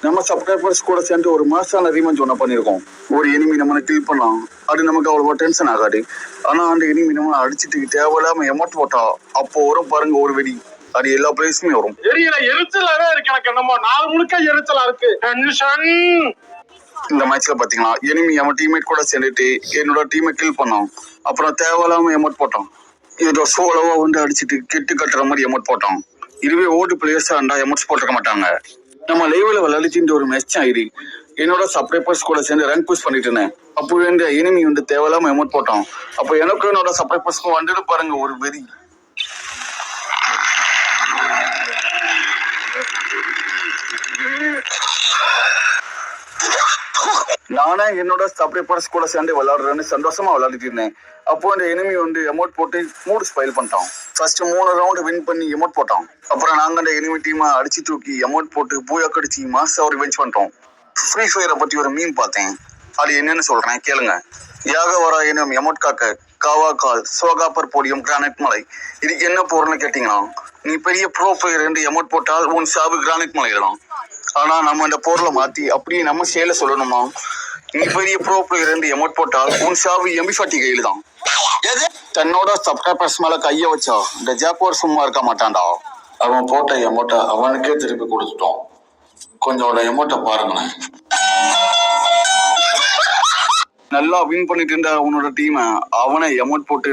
நம்ம சப்ஸ்கிரைபர்ஸ் கூட சேர்ந்து ஒரு மாசான ரீமஞ்ச் ஒண்ணு பண்ணிருக்கோம். ஒரு எனிமி நம்ம கில் பண்ணலாம், அது நமக்கு அவ்வளவு டென்ஷன் ஆகாது. ஆனா அந்த எனிமி நம்ம அடிச்சுட்டு தேவையில்லாம எமௌண்ட் போட்டா அப்போ வரும் பாருங்க ஒரு வெடி, அது எல்லா பிளேஸுமே வரும். எரிச்சலாவே இருக்கு எனக்கு, நம்ம நாள் முழுக்க எரிச்சலா இருக்கு. இந்த மேட்ச்ல பாத்தீங்கன்னா எனிமி அவன் டீம்மேட் கூட சேர்ந்துட்டு என்னோட டீமை கில் பண்ணான். அப்புறம் தேவையில்லாம எமௌண்ட் போட்டான். இதோ சோலோவா வந்து அடிச்சுட்டு கெட்டு கட்டுற மாதிரி எமௌண்ட் போட்டான். இதுவே ஓல்டு பிளேயர்ஸா இருந்தா எமௌண்ட்ஸ் போட்டிருக்க மாட்டாங்க. நம்ம லைவ்ல விளையாடிட்டு ஒரு மேட்ச் ஆயிடு என்னோட சப்ஸ்கிரைபர்ஸ் கூட சேர்ந்து ரேங்க் புஷ் பண்ணிட்டு இருந்தேன். அப்போ இந்த எனிமி வந்து தேவையில்லாம எமௌண்ட் போட்டான். அப்போ எனக்கு என்னோட சப்ஸ்கிரைபர்ஸ்க்கும் வந்துட்டு பாருங்க ஒரு வெறி. நானே என்னோட சப்ஸ்கிரைபர்ஸ் கூட சேர்ந்து விளையாடுறேன்னு சந்தோஷமா விளையாடிட்டு இருந்தேன். அப்போ அந்த எனிமி வந்து எமௌண்ட் போட்டு மூடு ஸ்பைல் பண்ணிட்டான். ஃபர்ஸ்ட் 3 ரவுண்ட் வின் பண்ணி எமௌண்ட் போட்டான். அப்புறம் நாங்க அந்த எனிமி டீமை அடிச்சு தூக்கி எமௌண்ட் போட்டு பூயா கடிச்சு மாசா ஒரு வெஞ்ச் பண்ணிட்டோம். ஃப்ரீ ஃபயரை பத்தி ஒரு மீம் பார்த்தேன், அது என்னன்னு சொல்றேன் கேளுங்க. யாக வர எனும் எமௌண்ட் காக்க காவா கால் சோகாப்பர் போடியம் கிரானைட் மலை. இதுக்கு என்ன பொருள்னு கேட்டீங்கன்னா, நீ பெரிய ப்ரோ பிளேயர் என்று எமௌண்ட் போட்டால் உன் சாவு கிரானைட் மலையிடலாம். ஆனா நம்ம இந்த பொருளை மாத்தி அப்படியே நம்ம சேல சொல்லணுமா, நீ பெரிய ப்ரோ பிளேயர் என்று எமௌண்ட் போட்டால் உன் சாவு எம்பி40 கையில தான். தன்னோட சப்ஸ்கிரைபர்ஸ் மேல கைய வச்சா இந்த ஜாப்போர் சும்மா இருக்க மாட்டான்டா. அவன் போட்ட எமௌண்ட்டை அவனுக்கே திருப்பி கொடுத்துட்டோம். கொஞ்சம் எமௌண்ட்டை பாருங்களேன். நல்லா வின் பண்ணிட்டு இருந்த அவனோட டீமை அவனை எமௌண்ட் போட்டு